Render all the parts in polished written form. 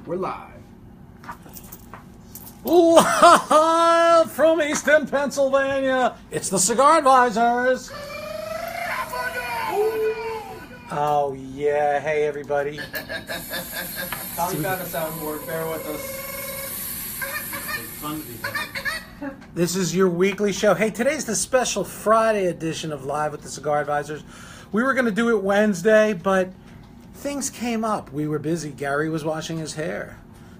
We're live. Live from Easton, Pennsylvania, it's the Cigar Advisors. Oh, yeah. Hey, everybody. Tommy found a soundboard. Bear with us. It's fun to be here. This is your weekly show. Hey, today's the special Friday edition of Live with the Cigar Advisors. We were going to do it Wednesday, but things came up. We were busy. Gary was washing his hair.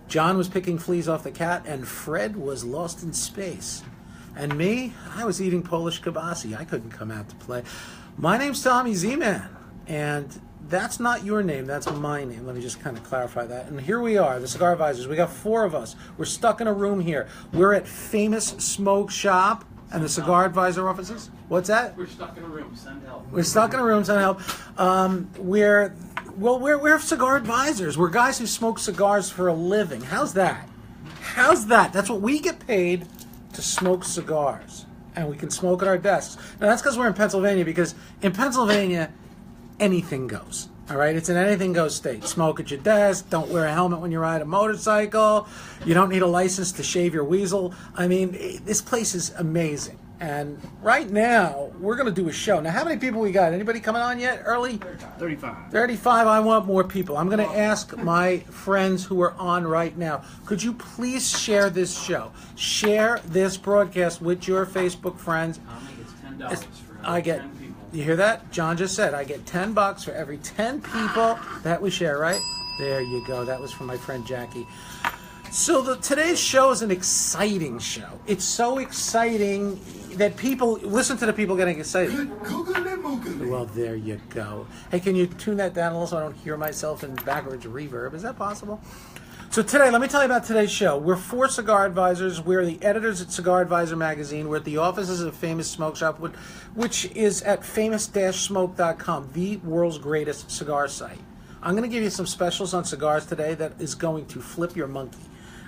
John was picking fleas off the cat, and Fred was lost in space. And me, I was eating Polish kibasi. I couldn't come out to play. My name's Tommy Z-Man, and that's not your name. That's my name. Let me just kind of clarify that. And here we are, the Cigar Advisors. We got 4 of us. We're stuck in a room here. We're at Famous Smoke Shop and the Cigar Advisor offices. What's that? We're stuck in a room. Send help. We're stuck in a room. Send help. We're cigar advisors. We're guys who smoke cigars for a living. How's that? How's that? That's what we get paid to smoke cigars, and we can smoke at our desks. Now that's because we're in Pennsylvania. Because in Pennsylvania, anything goes. All right, it's an anything goes state. Smoke at your desk. Don't wear a helmet when you ride a motorcycle. You don't need a license to shave your weasel. I mean, this place is amazing. And right now, we're going to do a show. Now, how many people we got? Anybody coming on yet? Early? 35. 35. I want more people. I'm going to ask my friends who are on right now, could you please share this show? Share this broadcast with your Facebook friends. Tommy gets $10 for I get, 10 people. you hear that? John just said I get $10 for every 10 people that we share, right? There you go. That was from my friend Jackie. So today's show is an exciting show. It's so exciting that people listen to the people getting excited. Well, there you go. Hey, can you tune that down a little so I don't hear myself in backwards reverb? Is that possible? So today, let me tell you about today's show. We're 4 cigar advisors. We're the editors at Cigar Advisor magazine. We're at the offices of Famous Smoke Shop, which is at famous-smoke.com, the world's greatest cigar site. I'm going to give you some specials on cigars today that is going to flip your monkey.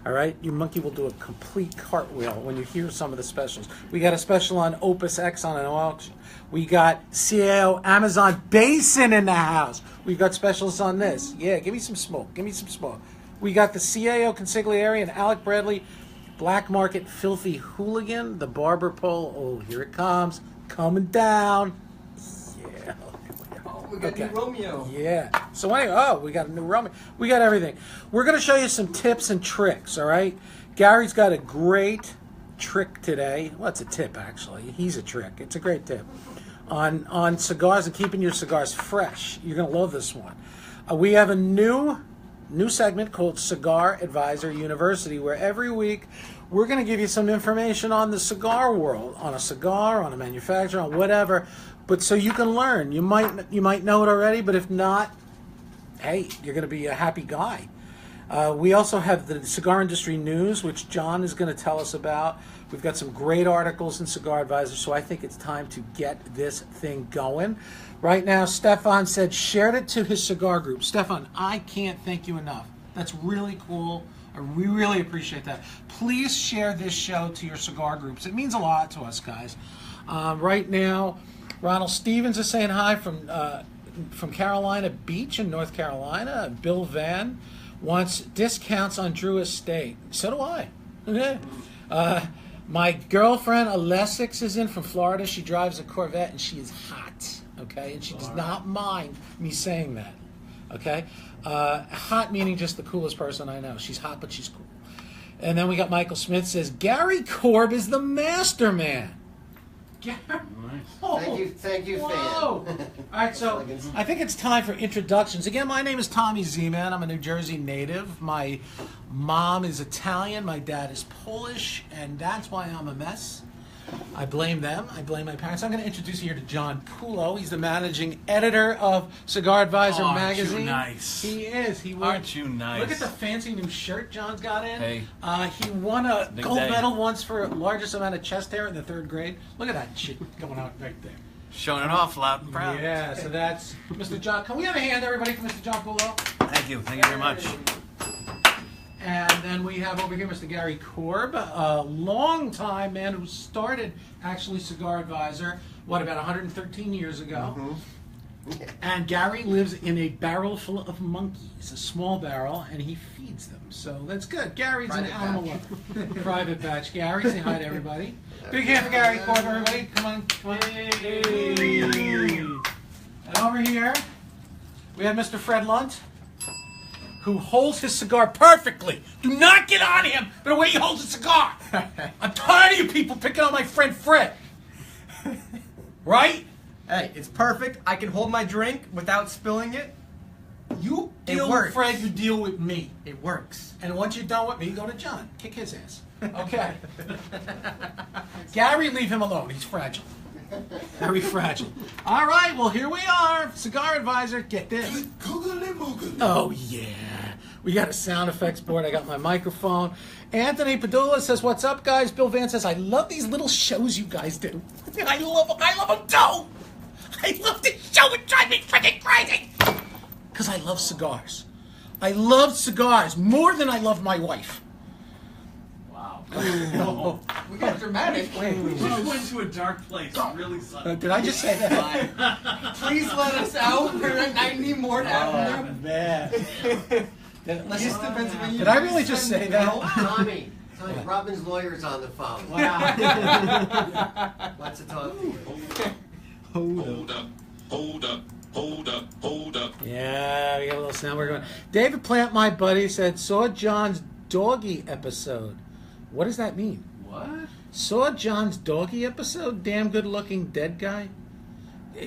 All right, your monkey will do a complete cartwheel when you hear some of the specials. We got a special on Opus X on an auction. We got CAO Amazon Basin in the house. We've got specials on this. Yeah, give me some smoke. Give me some smoke. We got the CAO Consigliere and Alec Bradley Black Market Filthy Hooligan. The Barber Pole. Oh, here it comes. Coming down. Yeah. We got new Romeo. Yeah. So anyway, we got a new Romeo. We got everything. We're going to show you some tips and tricks, all right? Gary's got a great trick today. Well, it's a tip, actually. He's a trick. It's a great tip. On cigars and keeping your cigars fresh. You're going to love this one. We have a new segment called Cigar Advisor University, where every week we're going to give you some information on the cigar world, on a cigar, on a manufacturer, on whatever, but so you can learn. You might know it already, but if not, hey, you're going to be a happy guy. We also have the cigar industry news, which John is going to tell us about. We've got some great articles in Cigar Advisor, so I think it's time to get this thing going. Right now, Stefan said shared it to his cigar group. Stefan, I can't thank you enough. That's really cool. We really appreciate that. Please share this show to your cigar groups. It means a lot to us, guys. Right now, Ronald Stevens is saying hi from Carolina Beach in North Carolina. Bill Van wants discounts on Drew Estate. So do I. Okay. My girlfriend Alessix is in from Florida. She drives a Corvette and she is hot. Okay, and she does not mind me saying that. Okay, hot meaning just the coolest person I know. She's hot, but she's cool. And then we got Michael Smith says Gary Korb is the master man. Gary, oh, Thank you, whoa. fan. All right, so I think it's time for introductions. Again, my name is Tommy Z-Man. I'm a New Jersey native. My mom is Italian. My dad is Polish, and that's why I'm a mess. I blame them. I blame my parents. I'm going to introduce you here to John Pulo. He's the managing editor of Cigar Advisor magazine. Aren't you nice? He is. Aren't you nice? Look at the fancy new shirt John's got in. Hey. He won a Big gold day. medal once for largest amount of chest hair in the 3rd grade. Look at that shit going out right there. Showing it off loud and proud. Yeah, so that's Mr. John. Can we have a hand, everybody, for Mr. John Pulo? Thank you. Thank you very much. And then we have over here Mr. Gary Korb, a long-time man who started actually Cigar Advisor, about 113 years ago. And Gary lives in a barrel full of monkeys, a small barrel, and he feeds them. So that's good. Gary's an animal lover. Private batch. Gary, say hi to everybody. Big hand for Gary. Go on, everybody. Come on. Come on. Hey. And over here, we have Mr. Fred Lunt, who holds his cigar perfectly. Do not get on him the way he holds a cigar. I'm tired of you people picking on my friend Fred. Right? Hey, it's perfect. I can hold my drink without spilling it. You deal with Fred, you deal with me. It works. And once you're done with me, go to John. Kick his ass. Okay. Gary, leave him alone. He's fragile. Very fragile. All right, well, here we are. Cigar Advisor, get this. Oh, yeah. We got a sound effects board. I got my microphone. Anthony Padula says, what's up, guys? Bill Van says, I love these little shows you guys do. I love them too. I love this show. It drives me freaking crazy. Because I love cigars. I love cigars more than I love my wife. Wow. We got dramatic. We just went to a dark place really suddenly. Did I just say that? Please let us out. I need more Avenue. Man. East of Pennsylvania. Did I really just say that? Tommy, Robin's lawyer's on the phone. Wow. Wants to talk to you. Hold up. Yeah, we got a little sound. We're going. David Plant, my buddy, said, saw John's doggy episode. What does that mean? What? Saw John's doggy episode? Damn good looking dead guy?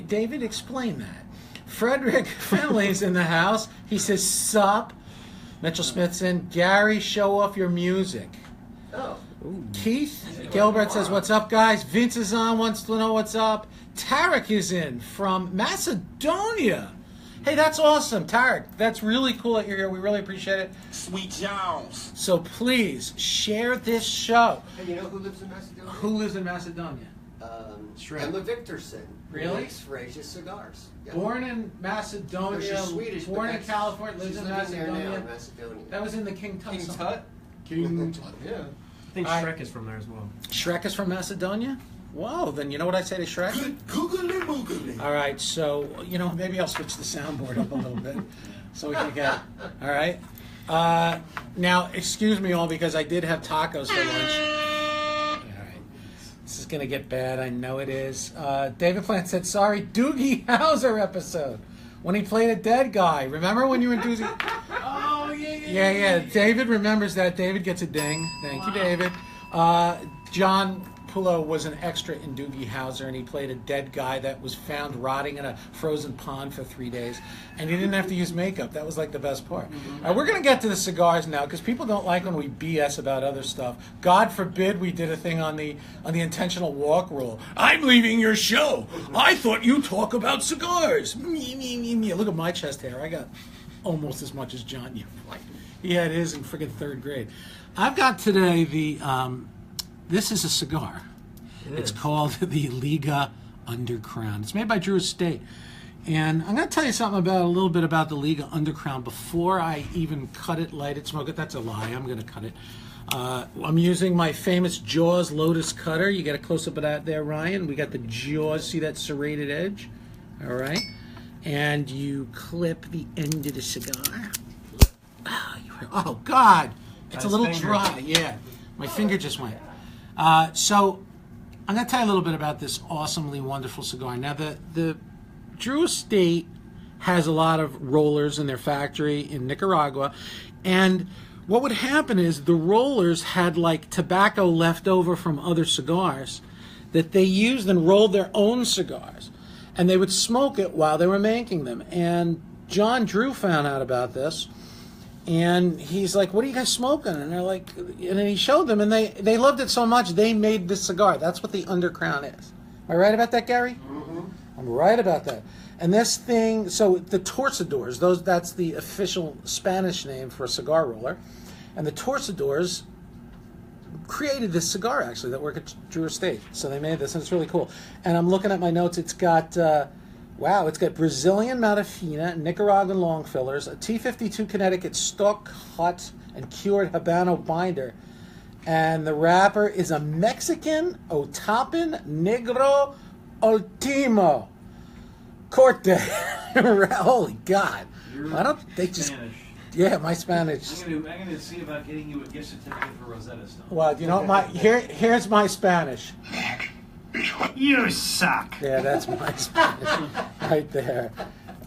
David, explain that. Frederick Finley's in the house. He says, sup. Mitchell Smithson, Gary, show off your music. Oh. Keith Gilbert says, what's up, guys? Vince is on, wants to know what's up. Tarek is in from Macedonia. Hey, that's awesome, Tarek. That's really cool that you're here. We really appreciate it. Sweet Jones. So please, share this show. Hey, you know who lives in Macedonia? Who lives in Macedonia? Shrek. Emma Victorson. Really? Who makes Frasia's cigars. Yeah. Born in Macedonia, No, she's Swedish, but born in that's- California, lives she's in living there now Macedonia. in Macedonia. That was in the King Tut. King song. Tut. King Tut. Yeah. I think I- Shrek is from there as well. Shrek is from Macedonia? Whoa, then you know what I say to Shrek? All right, so, maybe I'll switch the soundboard up a little bit so we can get, all right? Now, excuse me all because I did have tacos for lunch. All right, this is going to get bad. I know it is. David Plant said, sorry, Doogie Howser episode when he played a dead guy. Remember when you were in Doogie? Oh, yeah. Yeah. David remembers that. David gets a ding. Thank you, David. John Pulo was an extra in Doogie Howser, and he played a dead guy that was found rotting in a frozen pond for 3 days, and he didn't have to use makeup. That was like the best part. All right, we're going to get to the cigars now because people don't like when we BS about other stuff. God forbid we did a thing on the intentional walk rule. I'm leaving your show. I thought you talk about cigars. Me. Look at my chest hair. I got almost as much as John. He had his in friggin' third grade. I've got today the. This is a cigar. It's called the Liga Undercrown. It's made by Drew Estate. And I'm going to tell you something a little bit about the Liga Undercrown before I even cut it, light it, smoke it. That's a lie. I'm going to cut it. I'm using my famous Jaws Lotus Cutter. You get a close-up of that there, Ryan. We got the Jaws. See that serrated edge? All right. And you clip the end of the cigar. Oh, God. It's a little dry. Yeah. My finger just went. So I'm going to tell you a little bit about this awesomely wonderful cigar. Now, the Drew Estate has a lot of rollers in their factory in Nicaragua, and what would happen is the rollers had like tobacco left over from other cigars that they used and rolled their own cigars, and they would smoke it while they were making them. And John Drew found out about this. And he's like, what are you guys smoking? And they're like, and then he showed them, and they loved it so much, they made this cigar. That's what the Undercrown is. Am I right about that, Gary? Mm-hmm. I'm right about that. And this thing, so the Torcedores, that's the official Spanish name for a cigar roller. And the Torcedores created this cigar, actually, that work at Drew Estate. So they made this, and it's really cool. And I'm looking at my notes. It's got... it's got Brazilian Matafina, Nicaraguan long fillers, a T52 Connecticut stalk cut and cured Habano binder, and the wrapper is a Mexican Otapan Negro Ultimo. Corte. Holy God. You're Why don't they just... Spanish. Yeah, my Spanish. I'm gonna see about getting you a gift certificate for Rosetta Stone. Well, you know what, here's my Spanish. You suck. Yeah, that's my Spanish right there.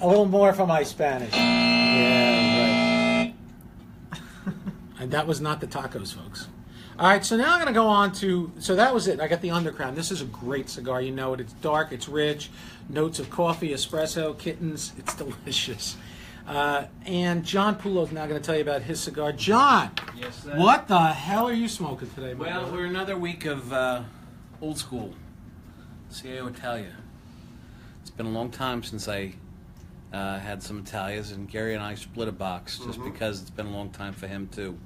A little more for my Spanish. Yeah, right. And that was not the tacos, folks. All right, so now I'm going to go on to, so that was it. I got the Underground. This is a great cigar. You know it. It's dark. It's rich. Notes of coffee, espresso, kittens. It's delicious. And John Pulo's now going to tell you about his cigar. John, Yes. what the hell are you smoking today, my Well, brother? we're another week of old school Cigar Italia. It's been a long time since I had some Italias, and Gary and I split a box just because it's been a long time for him too.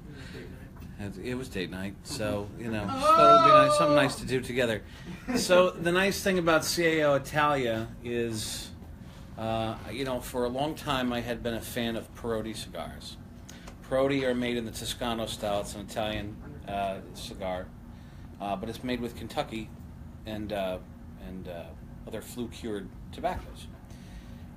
It was date night, so you know, just thought it would be nice, something nice to do together. So the nice thing about Cigar Italia is, you know, for a long time I had been a fan of Perotti cigars. Perotti are made in the Toscano style. It's an Italian cigar, but it's made with Kentucky and other flue-cured tobaccos.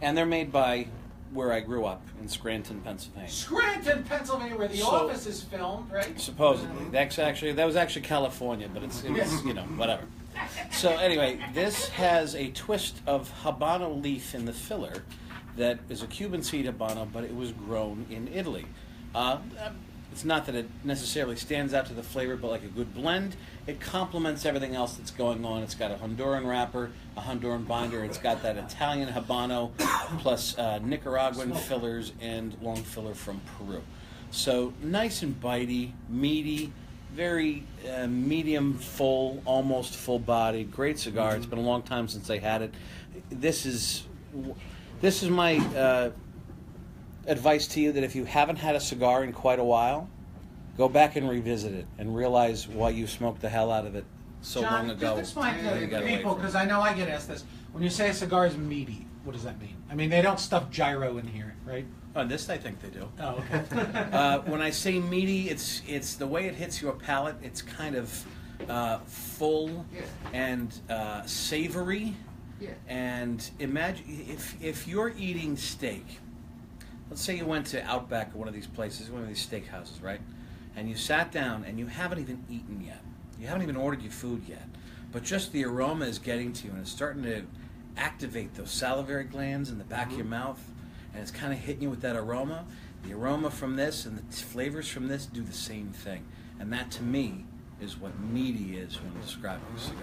And they're made by where I grew up in Scranton, Pennsylvania. Scranton, Pennsylvania, where the So- office is filmed, right? Supposedly. That was actually California, but it's you know, whatever. So anyway, this has a twist of Habano leaf in the filler that is a Cuban seed Habano, but it was grown in Italy. It's not that it necessarily stands out to the flavor, but like a good blend, it complements everything else that's going on. It's got a Honduran wrapper, a Honduran binder. It's got that Italian Habano plus Nicaraguan fillers and long filler from Peru. So nice and bitey, meaty, very medium full, almost full bodied. Great cigar. It's been a long time since I had it. This is my advice to you, that if you haven't had a cigar in quite a while, go back and revisit it and realize why you smoked the hell out of it so long ago. Just explain You to got away people, from it. because I know I get asked this. When you say a cigar is meaty, what does that mean? I mean, they don't stuff gyro in here, right? On this, I think they do. Oh, okay. When I say meaty, it's the way it hits your palate. It's kind of full Yeah. and savory. Yeah. And imagine if you're eating steak. Let's say you went to Outback or one of these places, one of these steakhouses, right? And you sat down and you haven't even eaten yet. You haven't even ordered your food yet. But just the aroma is getting to you, and it's starting to activate those salivary glands in the back of your mouth, and it's kind of hitting you with that aroma. The aroma from this and the flavors from this do the same thing. And that, to me, is what meaty is when describing a cigar.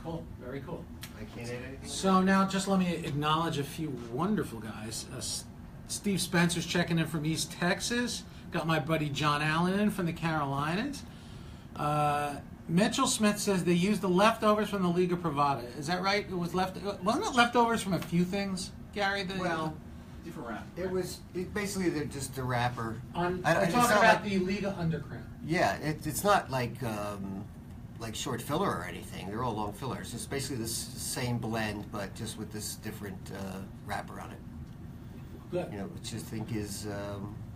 Cool. Very cool. I can't add anything. So now just let me acknowledge a few wonderful guys. Steve Spencer's checking in from East Texas. Got my buddy John Allen in from the Carolinas. Mitchell Smith says they used the leftovers from the Liga Privada. Is that right? It was wasn't it leftovers from a few things, Gary? Well, Different wrap. basically they're just a wrapper. I'm it's talking not about like- the Liga Underground. Yeah, it's not like short filler or anything. They're all long fillers. It's basically the same blend, but just with this different wrapper on it. Good. You know, which I think is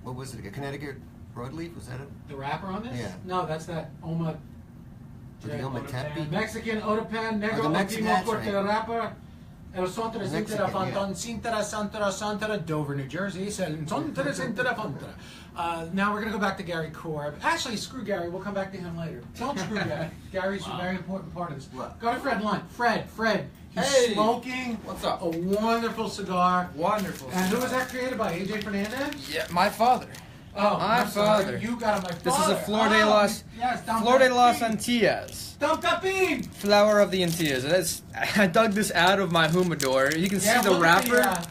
what was it? A Connecticut broadleaf? Was that it? The wrapper on this? Yeah. No, that's that Oma. Was it the Ometepe? Mexican Otopan, Oh, Negro, the Mexican, Ultimo, that's Corte right. Wrapper, El Sontra, Mexican, Sintera, yeah. Fanton, Sintera, Santera, Santera, Dover, New Jersey, Sontra, Sintera, Fantera. Now we're going to go back to Gary Korb. Actually, screw Gary. We'll come back to him later. Don't screw Gary. Gary's a very important part of this. What? Go to Fred Lund. Fred. He's Hey! smoking What's up? a wonderful cigar. Wonderful. And who was that created by? AJ Fernandez? Yeah, my father. Oh, My I'm sorry. father. You got my father. This is a Flor de los yes, Flor de los Antillas. Don Pepin! Flower of the Antillas. And it's, I dug this out of my humidor. You can Yeah, see the look at wrapper.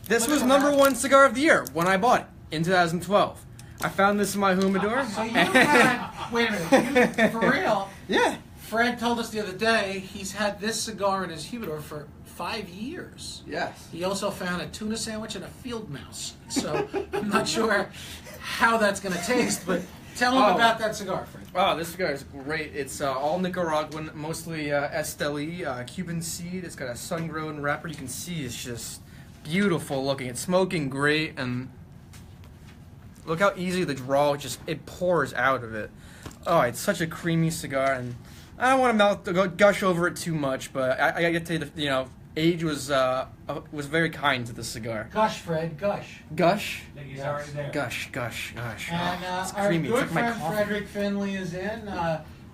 This look was at the number wrapper. one cigar of the year when I bought it in 2012. I found this in my humidor. So you had, wait a minute, you, for real, Yeah. Fred told us the other day he's had this cigar in his humidor for 5 years. Yes. He also found a tuna sandwich and a field mouse. So I'm not sure how that's going to taste, but tell him Oh. about that cigar, Fred. Oh, this cigar is great. It's all Nicaraguan, mostly Esteli, Cuban seed. It's got a sun-grown wrapper. You can see it's just beautiful looking. It's smoking great, and look how easy the draw it pours out of it. Oh, it's such a creamy cigar, and I don't want to gush over it too much, but I get to you know, age was very kind to the cigar. Gush, Fred, gush. Gush, I think he's already there. gush, gush, gosh. And It's our creamy. good It's like my friend coffee. Frederick Finley is in.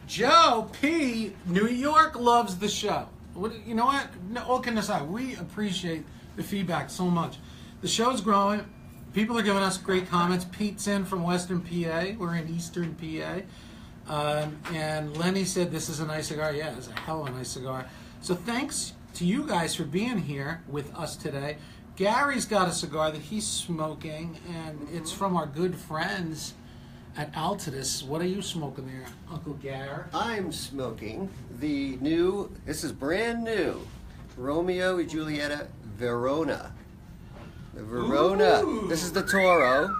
Joe P. New York loves the show. You know what? No, all kidding aside, we appreciate the feedback so much. The show's growing. People are giving us great comments. Pete's in from Western PA. We're in Eastern PA. And Lenny said this is a nice cigar. Yeah, it's a hell of a nice cigar. So thanks to you guys for being here with us today. Gary's got a cigar that he's smoking, and it's from our good friends at Altadis. What are you smoking there, Uncle Gar? I'm smoking the new, this is brand new, Romeo y Julieta Verona. The Verona. Ooh. This is the Toro.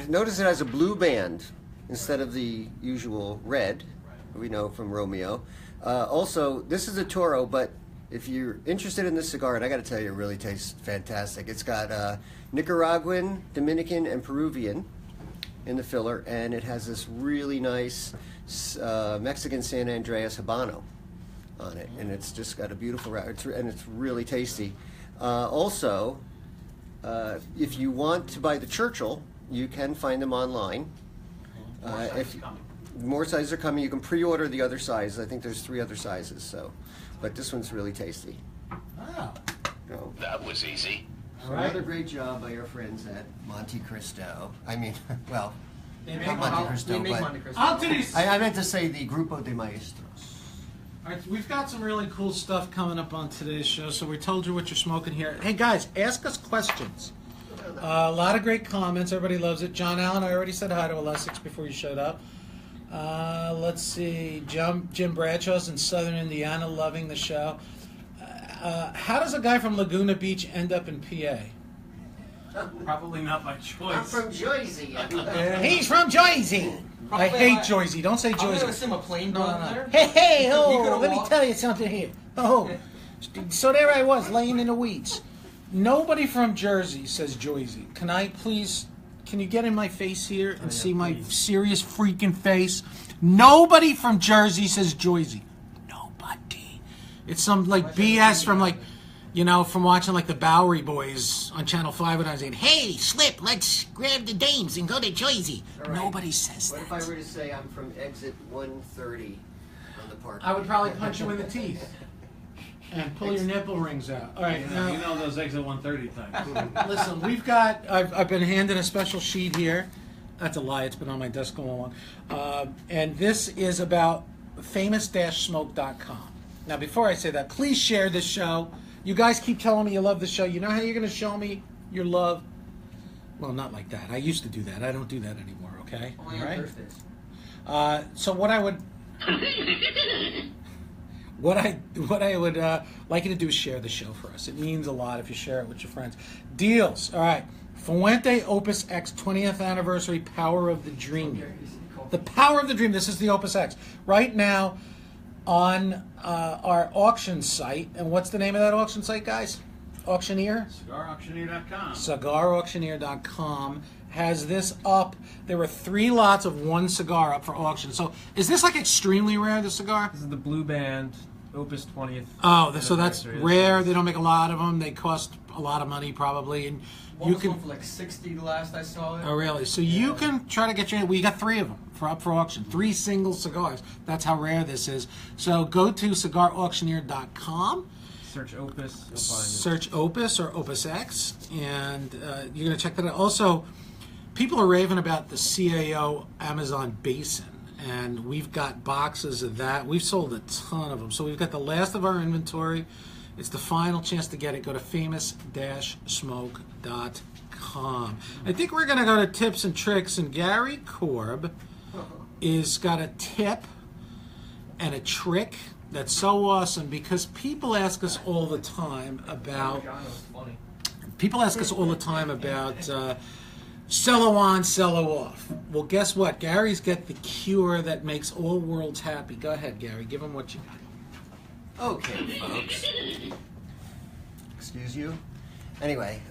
Notice it has a blue band instead of the usual red we know from Romeo. Also, this is a Toro, but if you're interested in this cigar, and I got to tell you, it really tastes fantastic. It's got Nicaraguan, Dominican, and Peruvian in the filler, and it has this really nice Mexican San Andreas Habano on it, and it's just got a beautiful and it's really tasty. Also, if you want to buy the Churchill, you can find them online. If more sizes are coming, you can pre-order the other size. I think there's 3 other sizes. So, but this one's really tasty. Oh, So, That was easy. all right. another great job by our friends at Monte Cristo. I mean, well, They not Monte Cristo, They make but Monte Cristo. Altadis. I meant to say the Grupo de Maestros. All right, we've got some really cool stuff coming up on today's show, so we told you what you're smoking here. Hey, guys, ask us questions. A lot of great comments. Everybody loves it. John Allen, I already said hi to Alessis before you showed up. Let's see. Jim Bradshaw's in Southern Indiana, loving the show. How does a guy from Laguna Beach end up in PA? Probably not by I'm choice. from Jersey. He's from Jersey. I hate Jersey. Don't say I'm gonna Jersey. assume a plane brought him there. Hey, You oh, could've let me walked. tell you something here. Oh, so there I was, laying in the weeds. Nobody from Jersey says Jersey. Can you get in my face here and see my serious freaking face? Nobody from Jersey says Jersey. Nobody. It's some like BS from like, from watching like the Bowery Boys on Channel 5 when I was saying, hey, Slip, let's grab the dames and go to Jersey. All right. Nobody says What if that. I were to say I'm from exit 130 on the park? I would probably punch you in the teeth and pull your nipple rings out. All right, now, You know those exit 130 things. listen, I've been handed a special sheet here. That's a lie, it's been on my desk all along. And this is about famous-smoke.com. Now, before I say that, please share this show. You guys keep telling me you love the show. You know how you're going to show me your love? Well, not like that. I used to do that. I don't do that anymore, okay? Only on All right? Thursdays. So what I would like you to do is share the show for us. It means a lot if you share it with your friends. Deals. All right. Fuente Opus X 20th Anniversary Power of the Dream. The Power of the Dream. This is the Opus X. Right now on our auction site. And what's the name of that auction site, guys? Auctioneer? CigarAuctioneer.com. CigarAuctioneer.com has this up. There were 3 lots of 1 cigar up for auction. So is this like extremely rare, the cigar? This is the Blue Band Opus 20th. Oh, so that's anniversary. rare. They don't make a lot of them. They cost a lot of money probably. And One you was can... going for like 60 the last I saw it. Oh, really? So you can try to get your... We got 3 of them up for auction. 3 single cigars. That's how rare this is. So go to CigarAuctioneer.com. Search Opus. You'll find it. Search Opus or Opus X, and you're going to check that out. Also, people are raving about the CAO Amazon Basin, and we've got boxes of that. We've sold a ton of them. So we've got the last of our inventory. It's the final chance to get it. Go to famous-smoke.com. I think we're going to go to tips and tricks, and Gary Korb is got a tip and a trick that's so awesome because people ask us all the time about cello on, cello off. Well, guess what? Gary's got the cure that makes all worlds happy. Go ahead, Gary. Give him what you got. Okay, folks. Excuse you. Anyway,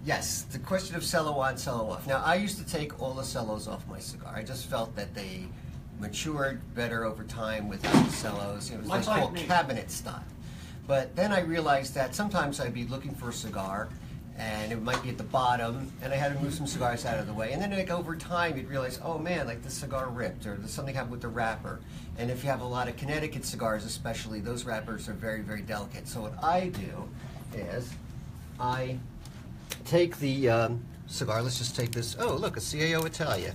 yes, the question of cello on, cello off. Now, I used to take all the cellos off my cigar. I just felt that they matured better over time without the cellos. It was Much like like called me. cabinet style. But then I realized that sometimes I'd be looking for a cigar, and it might be at the bottom, and I had to move some cigars out of the way. And then like over time, you'd realize, oh man, like this cigar ripped, or there's something happened with the wrapper. And if you have a lot of Connecticut cigars especially, those wrappers are very, very delicate. So what I do is I take the cigar, let's just take this, oh look, a CAO Italia.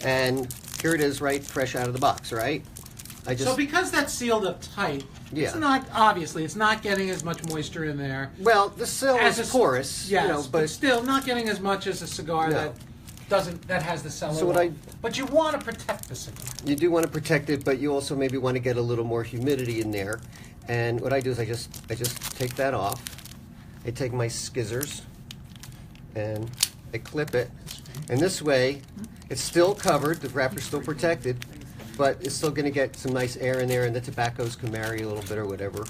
And here it is, right, fresh out of the box, right? I just, So because that's sealed up tight, Yeah. it's not, obviously, it's not getting as much moisture in there. well, the sill As is a- porous, Yes, you know, but still not getting as much as a cigar No. that has the cellar. So what I- But you want to protect the cigar. you do want to protect it, but you also maybe want to get a little more humidity in there. And what I do is I just take that off. I take my skizzers and I clip it. And this way, it's still covered, the wrapper's still protected, but it's still going to get some nice air in there, and the tobaccos can marry a little bit or whatever.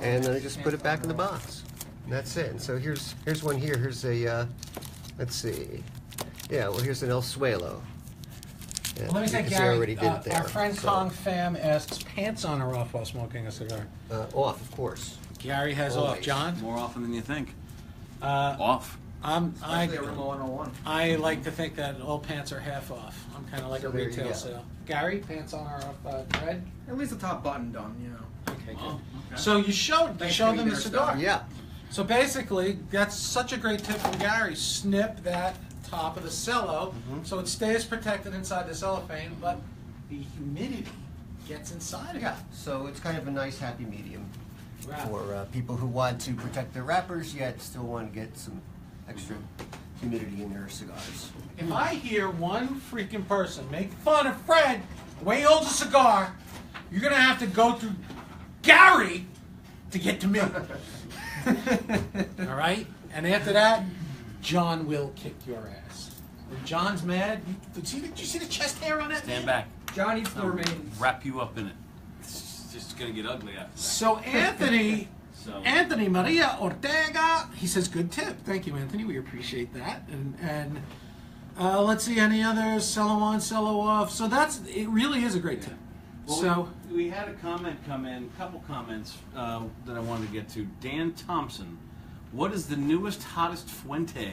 And then I just put it back in the box. And that's it. And so here's one here. Here's a, let's see. Yeah, well, here's an El Suelo. Yeah, Well, let me you say, can see I Gary, already did it there. our friend So, Kong Pham asks, pants on or off while smoking a cigar? off, of course. Gary has off. Always. John? More often than you think. Uh, Off. Especially a Remo 101. I like to think that all pants are half off. I'm kind of like So a there you retail go. sale. Gary, pants on or off red? At least the top button done, you know. Okay, good. Oh, okay. So you showed them the dinner cigar. stuff. Yeah. So basically, that's such a great tip from Gary. Snip that top of the cello so it stays protected inside the cellophane, but the humidity gets inside of Yeah, it. so it's kind of a nice happy medium Wow. for people who want to protect their wrappers yet still want to get some extra humidity in their cigars. If I hear one freaking person make fun of Fred the way he holds a cigar, you're gonna have to go through Gary to get to me. All right? And after that, John will kick your ass. When John's mad, did you see the chest hair on that? Stand man? back. John eats the remains. Wrap you up in it. It's just gonna get ugly after that. So Anthony, So Anthony Maria Ortega, he says, good tip. Thank you, Anthony. We appreciate that. And let's see, any others? Cello on, cello off. So it really is a great tip. Well, So, we had a comment come in, a couple comments that I wanted to get to. Dan Thompson, what is the newest, hottest Fuente?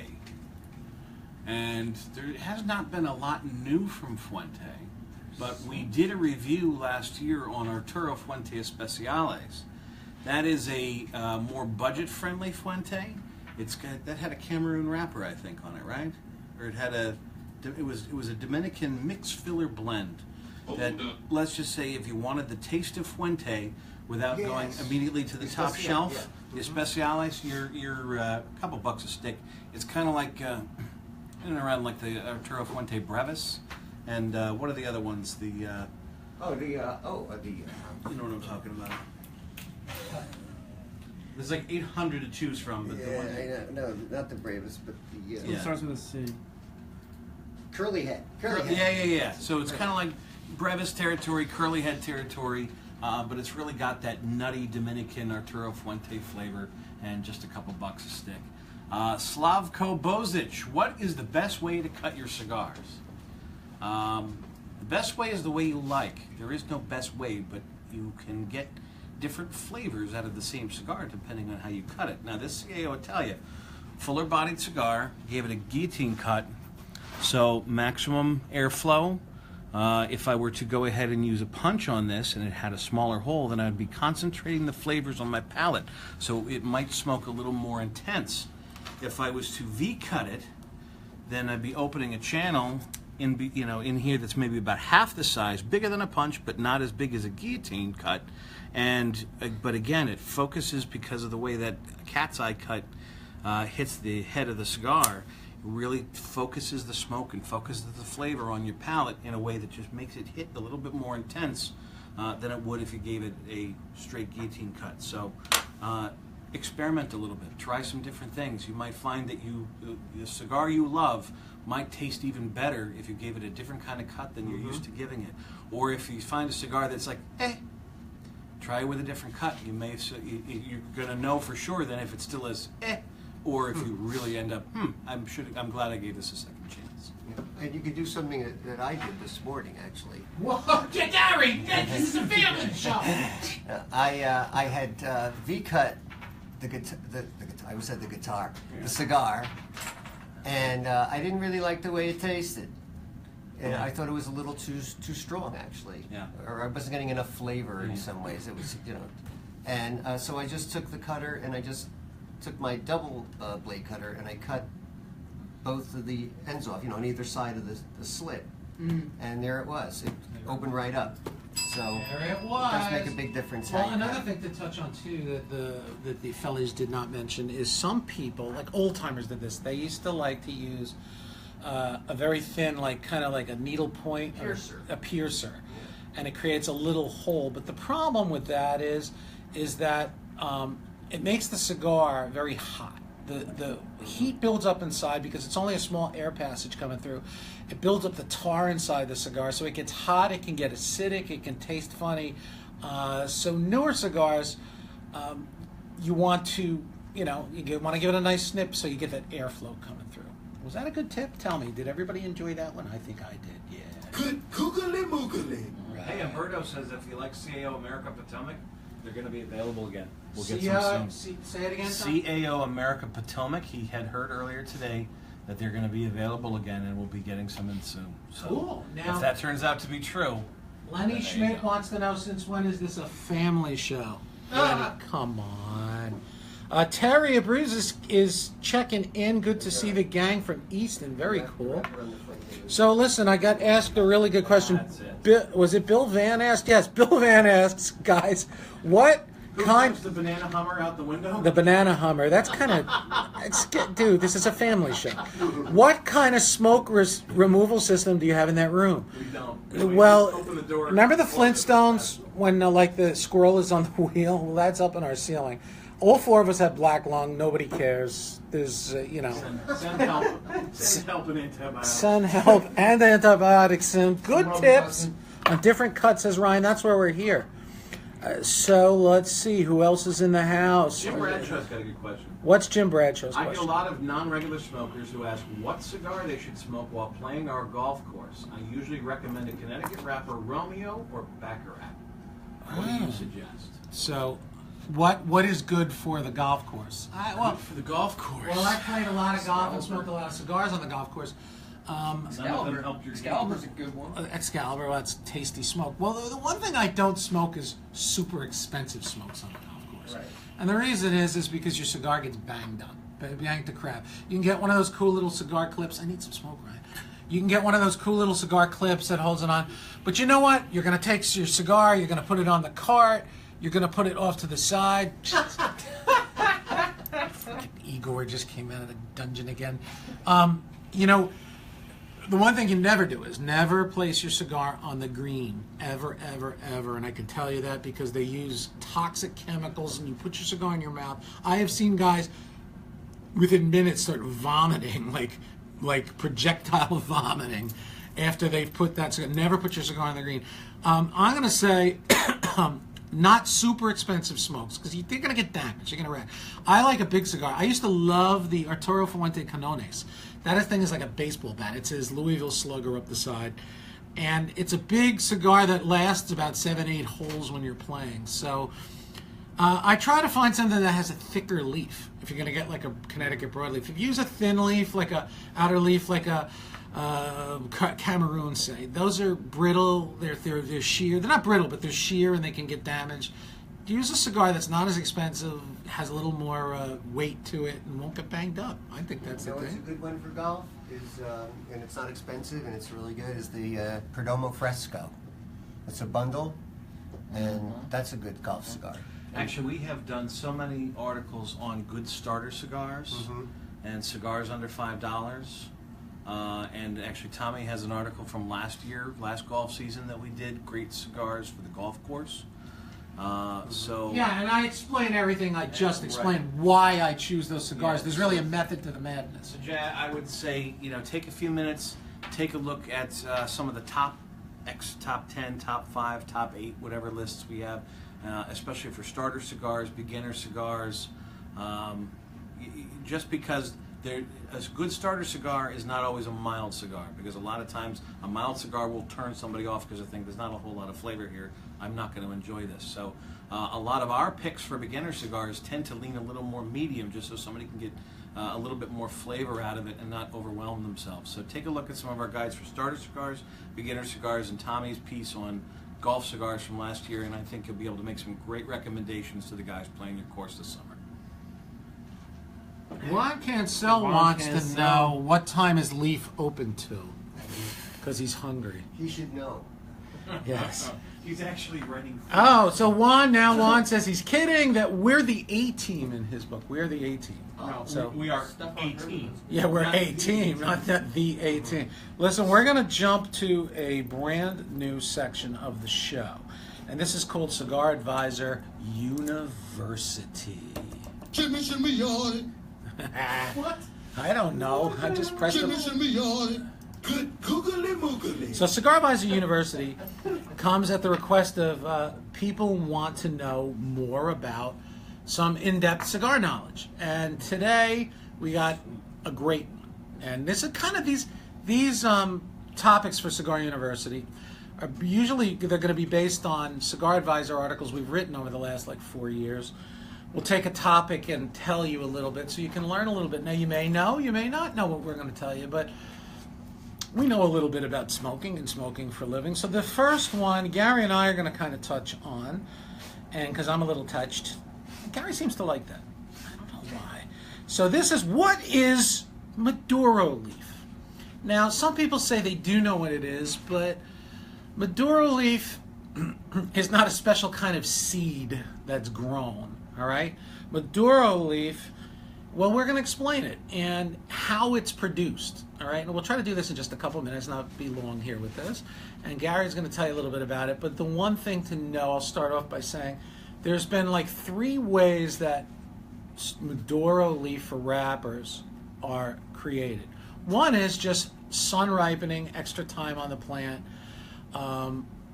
And there has not been a lot new from Fuente, but we did a review last year on Arturo Fuente Especiales. That is a more budget-friendly Fuente. That had a Cameroon wrapper, I think, on it, right? Or it was a Dominican mix filler blend. That, let's just say, if you wanted the taste of Fuente without going Yes. immediately to the The top Special, shelf, yeah. the Especiales, you're a couple bucks a stick. It's kind of like in and around like the Arturo Fuente Brevis, and what are the other ones? The you know what I'm talking about. There's like 800 to choose from, but the Yeah, one I know, no, not the bravest, but the Yeah. It starts with a C. curly head. Curly head. yeah. So it's kind of like Brevis territory, curly head territory, but it's really got that nutty Dominican Arturo Fuente flavor and just a couple bucks a stick. Slavko Bozic, what is the best way to cut your cigars? The best way is the way you like. There is no best way, but you can get different flavors out of the same cigar depending on how you cut it. Now this CAO Italia, fuller bodied cigar, gave it a guillotine cut, so maximum airflow. If I were to go ahead and use a punch on this and it had a smaller hole, then I'd be concentrating the flavors on my palate, so it might smoke a little more intense. If I was to V-cut it, then I'd be opening a channel in here that's maybe about half the size, bigger than a punch, but not as big as a guillotine cut. And but again, it focuses because of the way that cat's eye cut hits the head of the cigar. It really focuses the smoke and focuses the flavor on your palate in a way that just makes it hit a little bit more intense than it would if you gave it a straight guillotine cut. So experiment a little bit. Try some different things. You might find that the cigar you love might taste even better if you gave it a different kind of cut than you're used to giving it. Or if you find a cigar that's like, try it with a different cut. You're going to know for sure then if it still is, or if you really end up, I'm glad I gave this a second chance. And you could do something that I did this morning, actually. Whoa, Gary, this is a family show. I had V-cut the guitar. I always said the guitar, the cigar, and I didn't really like the way it tasted. And I thought it was a little too strong, actually. Yeah. Or I wasn't getting enough flavor in some ways. It was, and so I just took the cutter and I just took my double blade cutter and I cut both of the ends off, on either side of the slit. And there it was. It opened right up. So There it it was. does make a big difference. how Well, you another cut it. thing to touch on too that the fellas did not mention is some people, like old timers, did this. They used to like to use a very thin, kind of like a needle point, Piercer. a piercer, and it creates a little hole. But the problem with that is that it makes the cigar very hot. The heat builds up inside because it's only a small air passage coming through. It builds up the tar inside the cigar, so it gets hot. It can get acidic. It can taste funny. So newer cigars, you want to, want to give it a nice snip so you get that airflow coming through. Was that a good tip? Tell me, did everybody enjoy that one? I think I did. Yeah. Good googly moogly. Hey, Umberto says if you like CAO America Potomac, they're going to be available again. We'll get See, some soon. say it again. Tom? CAO America Potomac, he had heard earlier today that they're going to be available again, and we'll be getting some in soon. So Cool. Now- if that turns out to be true, Lenny There you Schmidt go. wants to know, since when is this a family show? Lenny, come on. Terry Abruzes is checking in. Good to see the gang from Easton. Very cool. So listen, I got asked a really good question. That's it. Was it Bill Van asked? Yes, Bill Van asks, guys, what who kind... throws the banana Hummer out the window? The banana Hummer. That's kind of... Dude, this is a family show. What kind of smoke removal system do you have in that room? We don't. Well, Open the door, remember the walk it Flintstones when the squirrel is on the wheel? Well, that's up in our ceiling. All four of us have black lung. Nobody cares. There's, Send help. Send help and antibiotics. sun help and antibiotics and good tips on different cuts, says Ryan. That's why we're here. So let's see who else is in the house. Jim Bradshaw's got a good question. What's Jim Bradshaw's I get a question? lot of non-regular smokers who ask what cigar they should smoke while playing our golf course. I usually recommend a Connecticut wrapper Romeo or Baccarat. What do you suggest? So, what is good for the golf course? Well, for the golf course. Well, I played a lot of golf and smoked a lot of cigars on the golf course. None of them helped your game. Excalibur's a good one. Excalibur, well, that's tasty smoke. Well, the one thing I don't smoke is super expensive smokes on the golf course. Right. And the reason is because your cigar gets banged up, banged to crap. You can get one of those cool little cigar clips. I need some smoke, Ryan. You can get one of those cool little cigar clips that holds it on. But you know what? You're going to take your cigar, you're going to put it on the cart, you're going to put it off to the side. Fucking Igor just came out of the dungeon again. The one thing you never do is never place your cigar on the green. Ever, ever, ever. And I can tell you that because they use toxic chemicals and you put your cigar in your mouth. I have seen guys within minutes start vomiting, like projectile vomiting after they've put that cigar. Never put your cigar on the green. I'm going to say not super expensive smokes because you're going to get damaged. You're going to wreck. I like a big cigar. I used to love the Arturo Fuente Canones. That thing is like a baseball bat. It says Louisville Slugger up the side. And it's a big cigar that lasts about 7-8 holes when you're playing. So I try to find something that has a thicker leaf. If you're going to get like a Connecticut broadleaf. If you use a thin leaf, like a outer leaf, like a Cameroon, say, those are brittle. They're sheer. They're not brittle, but they're sheer and they can get damaged. Use a cigar that's not as expensive, has a little more weight to it, and won't get banged up. I think that's the It's a thing. good one for golf, and it's not expensive, and it's really good, is the Perdomo Fresco. It's a bundle, and that's a good golf cigar. Actually, we have done so many articles on good starter cigars and cigars under $5. And actually, Tommy has an article from last golf season that we did, great cigars for the golf course. So Yeah, and I explain everything I just explained, why I choose those cigars. Yeah. There's really a method to the madness. So, Jay, I would say, take a few minutes, take a look at some of the top 10, top 5, top 8, whatever lists we have, especially for starter cigars, beginner cigars. Just because a good starter cigar is not always a mild cigar, because a lot of times a mild cigar will turn somebody off because they think there's not a whole lot of flavor here. I'm not going to enjoy this. So a lot of our picks for beginner cigars tend to lean a little more medium, just so somebody can get a little bit more flavor out of it and not overwhelm themselves. So take a look at some of our guides for starter cigars, beginner cigars, and Tommy's piece on golf cigars from last year, and I think you'll be able to make some great recommendations to the guys playing your course this summer. Juan Cancel wants to know what time is Leaf open to, because he's hungry. He should know. Yes. He's actually writing. Oh, so Juan says he's kidding, that we're the A team in his book. We're the A team. No, So- we are 18. Yeah, we're Not A team, not the A team. Listen, we're going to jump to a brand new section of the show, and this is called Cigar Advisor University. Shimmy, shimmy, yawning. What? I don't know. I just pressed Shimmy, the... shimmy, yawning. Good googly moogly. So Cigar Advisor University comes at the request of people who want to know more about some in-depth cigar knowledge. And today we got a great one. And this is kind of these topics for Cigar University are usually they're going to be based on Cigar Advisor articles we've written over the last 4 years. We'll take a topic and tell you a little bit so you can learn a little bit. Now you may know, you may not know what we're going to tell you, but we know a little bit about smoking and smoking for a living. So the first one, Gary and I are going to kind of touch on, and because I'm a little touched, Gary seems to like that. I don't know why. So this is, what is Maduro leaf? Now, some people say they do know what it is, but Maduro leaf is not a special kind of seed that's grown, all right? Maduro leaf, well, we're going to explain it and how it's produced, all right? And we'll try to do this in just a couple of minutes, not be long here with this. And Gary's going to tell you a little bit about it. But the one thing to know, I'll start off by saying, there's been 3 ways that Maduro leaf for wrappers are created. One is just sun ripening, extra time on the plant,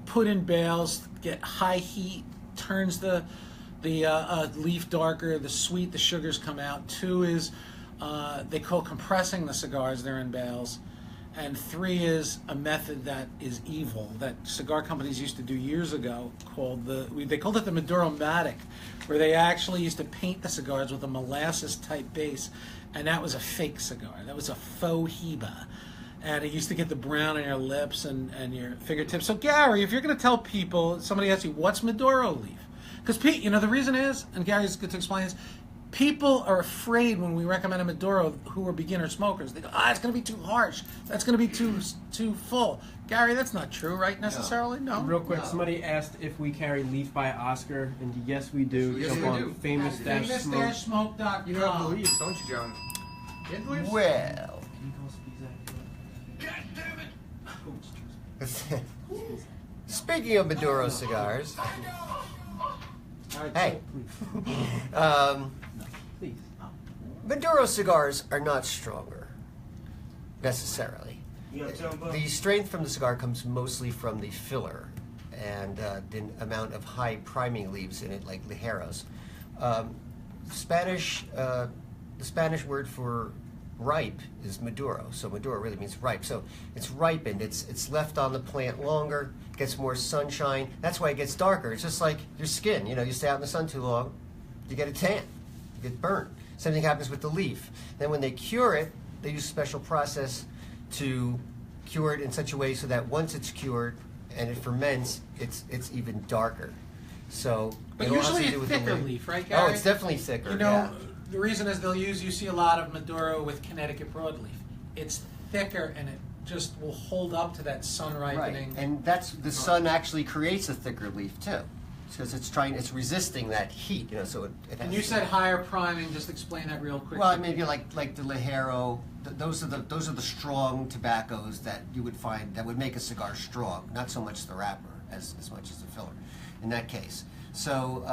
put in bales, get high heat, turns the leaf darker, the sweet, the sugars come out. 2 is they call compressing the cigars, they're in bales. And 3 is a method that is evil that cigar companies used to do years ago called they called it the Maduro-matic, where they actually used to paint the cigars with a molasses type base, and that was a fake cigar. That was a faux hiba. And it used to get the brown on your lips and your fingertips. So Gary, if you're going to tell people, somebody asks you, what's Maduro leaf? Because Pete, the reason is, and Gary's good to explain this, people are afraid when we recommend a Maduro who are beginner smokers. They go, it's going to be too harsh. That's going to be too full. Gary, that's not true, right, necessarily? No. Real quick, somebody asked if we carry Leaf by Oscar, and yes, we do. Yes, Jump we on do. famous-smoke. You have the leaves, don't you, John? You have the leaves? Well, speaking of Maduro cigars, hey, Please. Maduro cigars are not stronger, necessarily. The strength from the cigar comes mostly from the filler and the amount of high priming leaves in it, like ligeros. The Spanish word for ripe is maduro, so maduro really means ripe. So it's ripened, it's left on the plant longer, gets more sunshine. That's why it gets darker. It's just like your skin. You stay out in the sun too long, you get a tan, you get burnt. Same thing happens with the leaf. Then when they cure it, they use a special process to cure it in such a way so that once it's cured and it ferments, it's even darker. So But it all has usually to do a with thicker the leaf, right, Gary? Oh, it's definitely thicker. Yeah. The reason is you see a lot of Maduro with Connecticut broadleaf. It's thicker and it just will hold up to that sun ripening. Right, and that's the sun actually creates a thicker leaf too, because it's resisting that heat. So it has. And you said higher priming. Just explain that real quick. Well, maybe like the Ligero. Those are the strong tobaccos that you would find that would make a cigar strong. Not so much the wrapper as much as the filler, in that case. So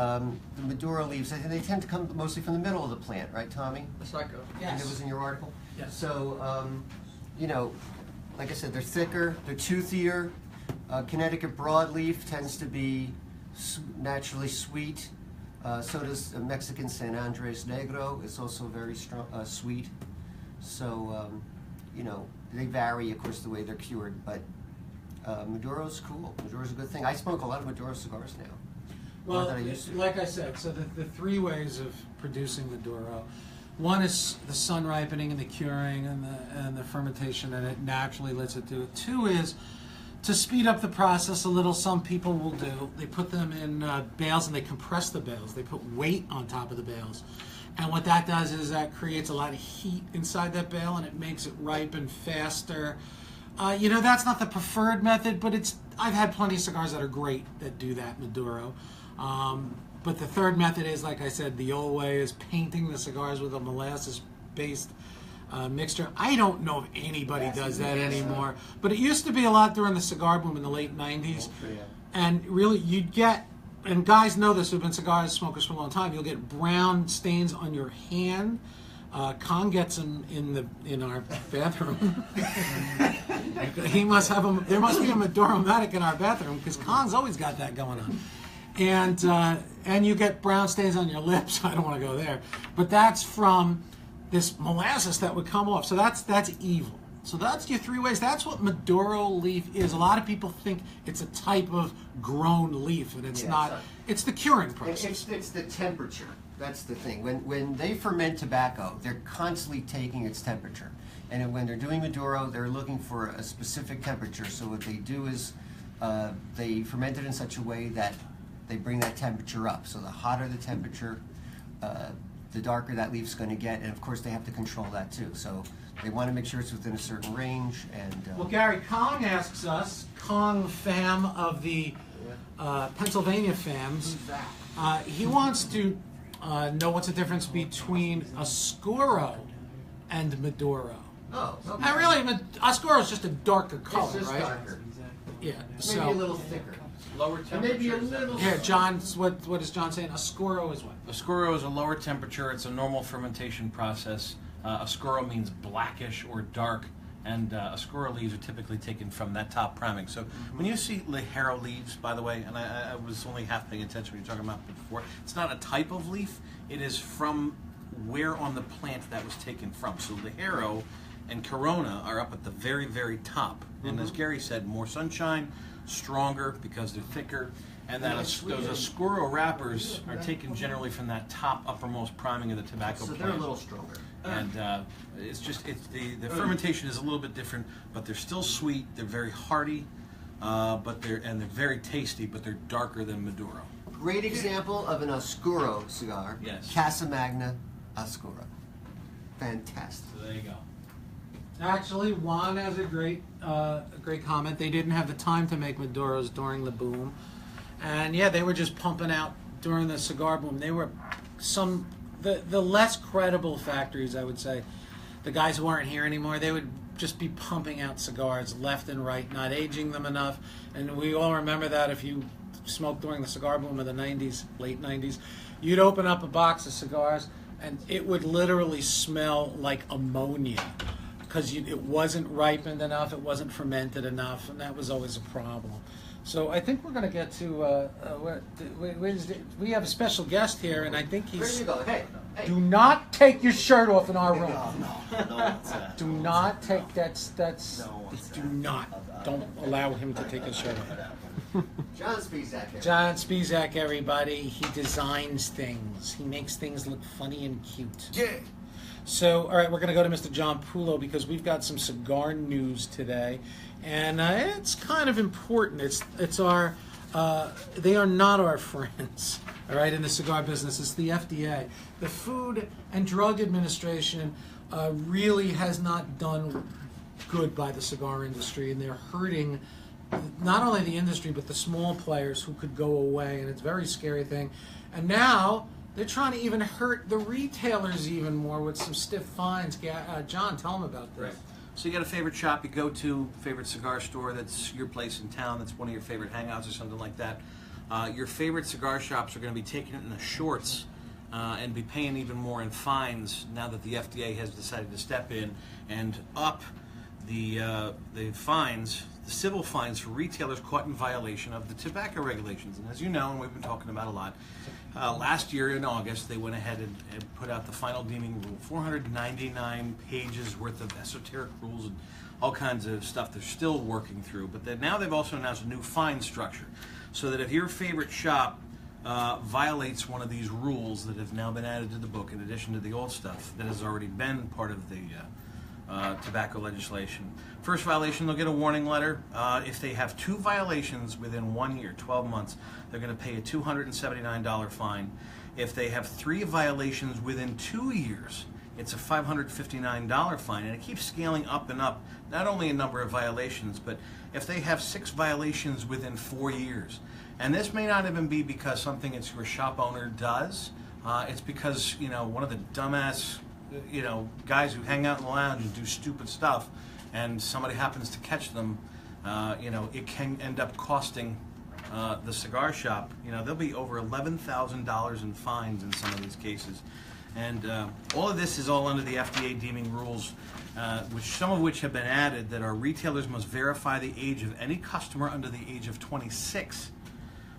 the Maduro leaves, they tend to come mostly from the middle of the plant, right, Tommy? The psycho. And it was in your article? Yes. So, like I said, they're thicker, they're toothier. Connecticut broadleaf tends to be naturally sweet. So does Mexican San Andres Negro. It's also very strong, sweet. So, you know, they vary, of course, the way they're cured, but Maduro's cool. Maduro's a good thing. I smoke a lot of Maduro cigars now. More Well, than I used to. like I said, so the three ways of producing Maduro. One is the sun ripening and the curing and the fermentation, and it naturally lets it do it. Two is to speed up the process a little. Some people will do. They put them in bales and they compress the bales. They put weight on top of the bales. And what that does is that creates a lot of heat inside that bale, and it makes it ripen faster. You know, that's not the preferred method, but I've had plenty of cigars that are great that do that, Maduro. But the third method is, like I said, the old way is painting the cigars with a molasses-based mixture. I don't know if anybody does that anymore, but it used to be a lot during the cigar boom in the late 90s. And really, you'd get, and guys know this who've been cigar smokers for a long time, you'll get brown stains on your hand. Kong gets them in our bathroom. He must have them. There must be a Maduro-matic in our bathroom because Kong's always got that going on. And you get brown stains on your lips. I don't want to go there, but that's from this molasses that would come off. So that's evil. So that's your three ways. That's what Maduro leaf is. A lot of people think it's a type of grown leaf, and it's not. It's the curing process. It's the temperature. That's the thing. When they ferment tobacco, they're constantly taking its temperature. And when they're doing Maduro, they're looking for a specific temperature. So what they do is they ferment it in such a way that they bring that temperature up. So the hotter the temperature, the darker that leaf's going to get. And of course, they have to control that too. So they want to make sure it's within a certain range. And well, Gary, Kong asks us, Kong fam of the Pennsylvania fams, he wants to know what's the difference between Oscuro and Maduro. oh, okay. And really, Oscuro is just a darker color, It's just right? darker. Yeah. Maybe So a little thicker. Lower And temperature. maybe a little. here, John, what is John saying? Oscuro is what? Oscuro is a lower temperature. It's a normal fermentation process. Oscuro means blackish or dark, and Oscuro leaves are typically taken from that top priming. So when you see Ligero leaves, by the way, and I was only half paying attention when you were talking about it before, it's not a type of leaf. It is from where on the plant that was taken from. So Ligero and Corona are up at the very, very top. And as Gary said, more sunshine, stronger because they're thicker. And that those Oscuro wrappers are taken generally from that top uppermost priming of the tobacco So plant. they're a little stronger. And the fermentation is a little bit different, but they're still sweet. They're very hearty, but they're very tasty, but they're darker than Maduro. Great example of an Oscuro cigar. Yes. Casa Magna Oscuro. Fantastic. So there you go. Actually, Juan has a great comment. They didn't have the time to make Maduros during the boom. And yeah, they were just pumping out during the cigar boom. They were the less credible factories, I would say, the guys who aren't here anymore, they would just be pumping out cigars left and right, not aging them enough. And we all remember that if you smoked during the cigar boom of the 90s, late 90s, you'd open up a box of cigars and it would literally smell like ammonia because it wasn't ripened enough, it wasn't fermented enough, and that was always a problem. So I think we're going to get to, we have a special guest here, and I think Where do he's... you go? Hey. Do not take your shirt off in our room. No, Do not take do not. Don't allow him to take his shirt off. John Spizak here. John Spizak, everybody. He designs things. He makes things look funny and cute. Yeah. So, all right, we're going to go to Mr. John Pulo because we've got some cigar news today, and it's kind of important. It's our they are not our friends, all right, in the cigar business. It's the FDA. The Food and Drug Administration really has not done good by the cigar industry, and they're hurting not only the industry but the small players who could go away, and it's a very scary thing. And now they're trying to even hurt the retailers even more with some stiff fines. John, tell them about this. Right. So you got a favorite shop you go to, favorite cigar store that's your place in town, that's one of your favorite hangouts or something like that. Your favorite cigar shops are going to be taking it in the shorts and be paying even more in fines now that the FDA has decided to step in and up the fines, the civil fines for retailers caught in violation of the tobacco regulations. And as you know, and we've been talking about a lot, Last year in August, they went ahead and put out the final deeming rule, 499 pages worth of esoteric rules and all kinds of stuff they're still working through. But then now they've also announced a new fine structure, so that if your favorite shop violates one of these rules that have now been added to the book, in addition to the old stuff that has already been part of the tobacco legislation. First violation, they'll get a warning letter. If they have 2 violations within 1 year, 12 months, they're going to pay a $279 fine. If they have 3 violations within 2 years, it's a $559 fine, and it keeps scaling up and up, not only in number of violations, but if they have 6 violations within 4 years. And this may not even be because something it's your shop owner does. It's because, one of the dumbass guys who hang out in the lounge and do stupid stuff, and somebody happens to catch them, it can end up costing the cigar shop. There'll be over $11,000 in fines in some of these cases. And all of this is all under the FDA deeming rules, some of which have been added, that our retailers must verify the age of any customer under the age of 26,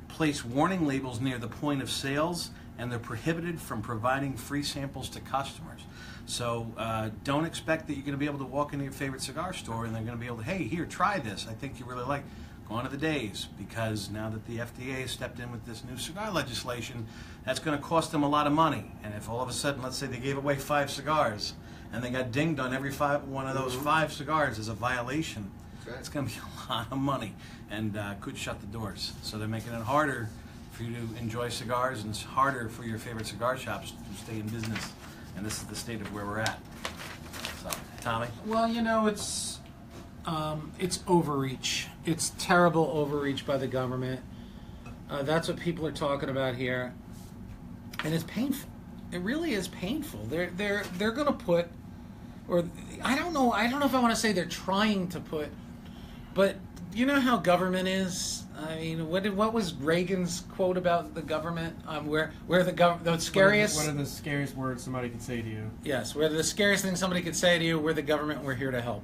place warning labels near the point of sales, and they're prohibited from providing free samples to customers. So don't expect that you're going to be able to walk into your favorite cigar store and they're going to be able to, hey, here, try this. I think you really like. Gone are the days, because now that the FDA has stepped in with this new cigar legislation, that's going to cost them a lot of money. And if all of a sudden, let's say they gave away 5 cigars and they got dinged on every one of those 5 cigars as a violation, it's going to be a lot of money, and could shut the doors. So they're making it harder for you to enjoy cigars, and it's harder for your favorite cigar shops to stay in business. And this is the state of where we're at. So, Tommy? Well, it's overreach. It's terrible overreach by the government. That's what people are talking about here, and it's painful. It really is painful. They're going to put, or I don't know if I want to say they're trying to put, but you know how government is. I mean, what was Reagan's quote about the government? Where the scariest. What are the scariest words somebody could say to you? Yes, where the scariest thing somebody could say to you. We're the government. We're here to help.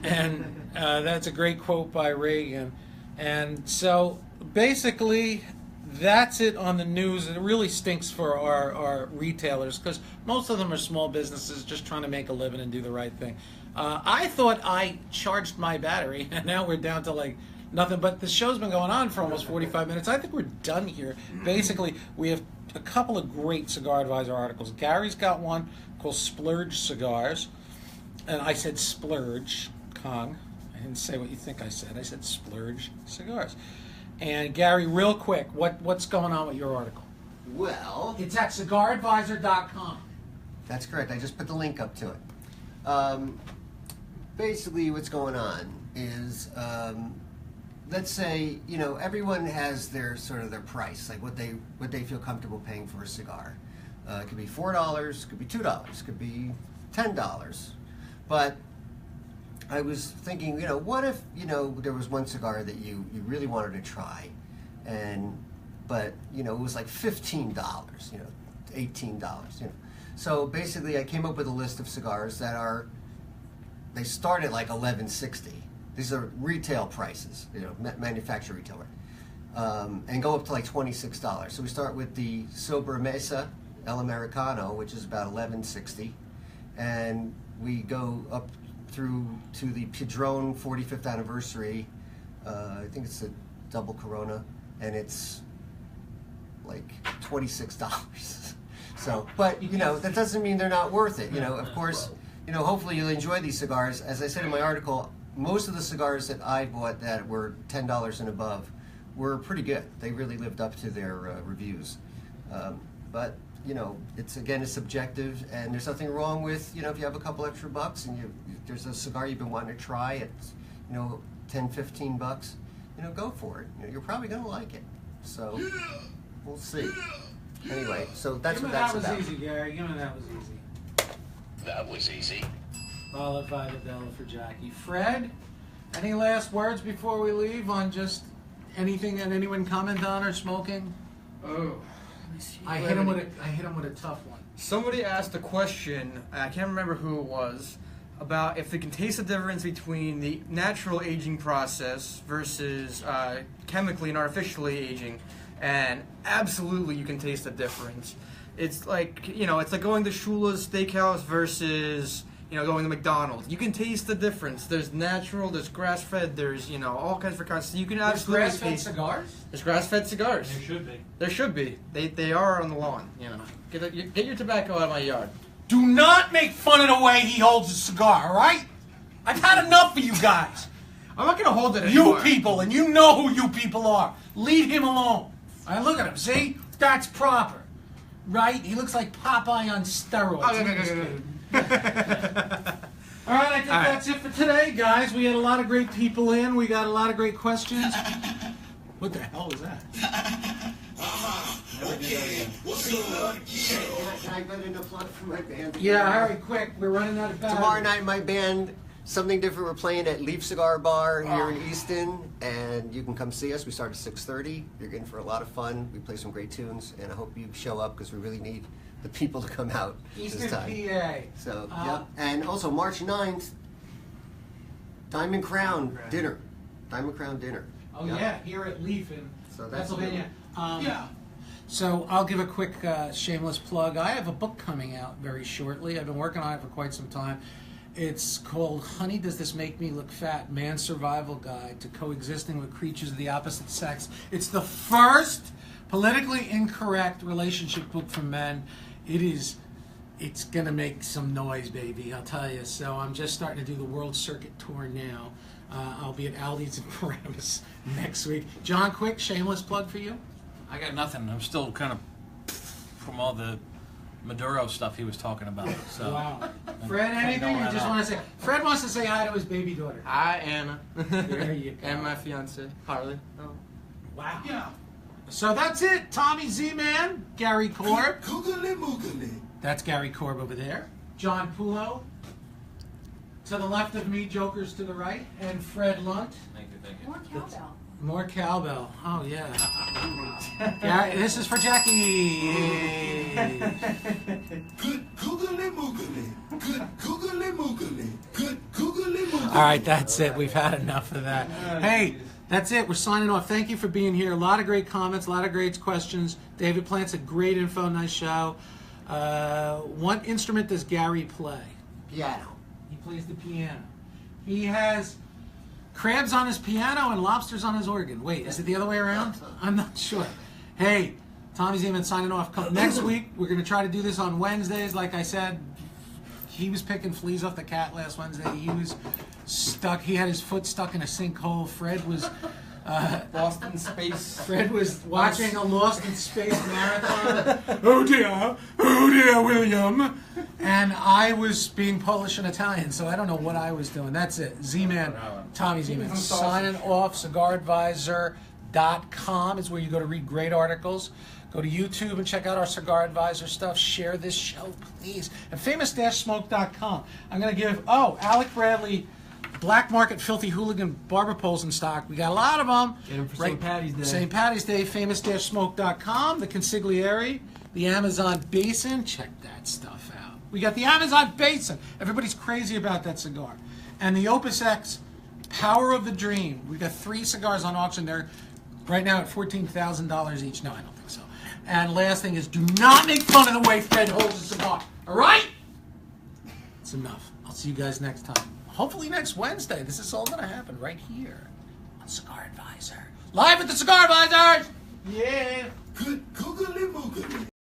And that's a great quote by Reagan. And so basically, that's it on the news. It really stinks for our retailers, because most of them are small businesses just trying to make a living and do the right thing. I thought I charged my battery, and now we're down to like nothing. But the show's been going on for almost 45 minutes. I think we're done here. Basically, we have a couple of great Cigar Advisor articles. Gary's got one called Splurge Cigars. And I said splurge, Kong. I didn't say what you think I said. I said splurge cigars. And Gary, real quick, what's going on with your article? Well, It's at cigaradvisor.com. that's correct. I just put the link up to it. Basically, what's going on is, let's say, everyone has their price, like what they feel comfortable paying for a cigar. It could be $4, could be $2, could be $10. But I was thinking, what if, there was one cigar that you really wanted to try, but it was like $15, $18, So basically, I came up with a list of cigars that they start at like $11.60. These are retail prices, manufacturer retail rate, and go up to like $26. So we start with the Sobremesa El Americano, which is about $11.60, and we go up through to the Padron 45th anniversary. I think it's a double Corona, and it's like $26. So, but that doesn't mean they're not worth it. Of course, hopefully you'll enjoy these cigars. As I said in my article, most of the cigars that I bought that were $10 and above were pretty good. They really lived up to their reviews. But it's subjective, and there's nothing wrong with, if you have a couple extra bucks and there's a cigar you've been wanting to try at, $10-15, go for it. You're probably going to like it. So, we'll see. Anyway, so that's what that's about. That was easy, Gary. Give me that was easy. That was easy. Followed by the Bella for Jackie. Fred, any last words before we leave on just anything that anyone comment on or smoking? Oh. I hit him with a tough one. Somebody asked a question, I can't remember who it was, about if they can taste the difference between the natural aging process versus chemically and artificially aging. and absolutely you can taste the difference. It's like, it's like going to Shula's Steakhouse versus, going to McDonald's. You can taste the difference. There's natural, there's grass-fed, there's, all kinds of kinds. So you can There's absolutely grass-fed taste. cigars? There's grass-fed cigars. There should be. There should be. They are on the lawn. Get your tobacco out of my yard. Do not make fun of the way he holds a cigar, all right? I've had enough of you guys. I'm not gonna hold it You anymore. people, and you know who you people are. Leave him alone. All right, look at him. See? That's proper. Right? He looks like Popeye on steroids. All right, I think that's it for today, guys. We had a lot of great people in. We got a lot of great questions. What the hell is that? Okay, what's up? Can I get in a plug for my band? Yeah, hurry, quick. We're running out of battery. Tomorrow night, my band, something different. We're playing at Leaf Cigar Bar here in Easton, and you can come see us. We start at 6:30. You're in for a lot of fun. We play some great tunes, and I hope you show up because we really need the people to come out Eastern this time. PA. So, yep. And also March 9th, Diamond Crown dinner. Diamond Crown dinner. Oh, Yep. yeah, here at Leaf in So that's Pennsylvania. Yeah. So I'll give a quick shameless plug. I have a book coming out very shortly. I've been working on it for quite some time. It's called Honey, Does This Make Me Look Fat? Man's Survival Guide to Coexisting with Creatures of the Opposite Sex. It's the first politically incorrect relationship book for men. It's going to make some noise, baby, I'll tell you. So I'm just starting to do the world circuit tour now. I'll be at Aldi's in Paramus next week. John, quick, shameless plug for you. I got nothing. I'm still kind of from all the Maduro stuff he was talking about. So Wow. Fred, anything? You just want to say? Fred wants to say hi to his baby daughter. Hi, Anna. There you go. And my fiance, Harley. Oh. Wow. Yeah. So that's it. Tommy Z-Man, Gary Korb. Googly moogly. That's Gary Korb over there. John Pulo. To the left of me, Joker's to the right, and Fred Lunt. thank you. More cowbell. More cowbell. Oh yeah. Gary, this is for Jackie. Yay. Good googly moogly. Good googly moogly. Good googly moogly. All right, that's it. We've had enough of that. Hey, that's it. We're signing off. Thank you for being here. A lot of great comments, a lot of great questions. David Plants had great info. Nice show. What instrument does Gary play? Piano. He plays the piano. He has crabs on his piano and lobsters on his organ. Wait, is it the other way around? I'm not sure. Hey, Tommy Zeman signing off. Next week, we're going to try to do this on Wednesdays. Like I said, he was picking fleas off the cat last Wednesday. He was stuck. He had his foot stuck in a sinkhole. Fred was... Lost in space. Fred was watching a Lost in Space marathon. Oh dear, William. And I was being Polish and Italian, so I don't know what I was doing. That's it. Z-Man, Tommy Z-Man. Signing off. CigarAdvisor.com is where you go to read great articles. Go to YouTube and check out our Cigar Advisor stuff. Share this show, please. And famous-smoke.com. I'm going to give, Alec Bradley... Black Market Filthy Hooligan barber poles in stock. We got a lot of them. Get them for St. Patty's Day. St. Patty's Day, famous-smoke.com, the Consigliere, the Amazon Basin. Check that stuff out. We got the Amazon Basin. Everybody's crazy about that cigar. And the Opus X Power of the Dream. We got 3 cigars on auction. They're right now at $14,000 each. No, I don't think so. And last thing is, do not make fun of the way Fred holds a cigar. All right? It's enough. I'll see you guys next time. Hopefully next Wednesday. This is all going to happen right here on Cigar Advisor. Live at the Cigar Advisors! Yeah! Good googly moogly.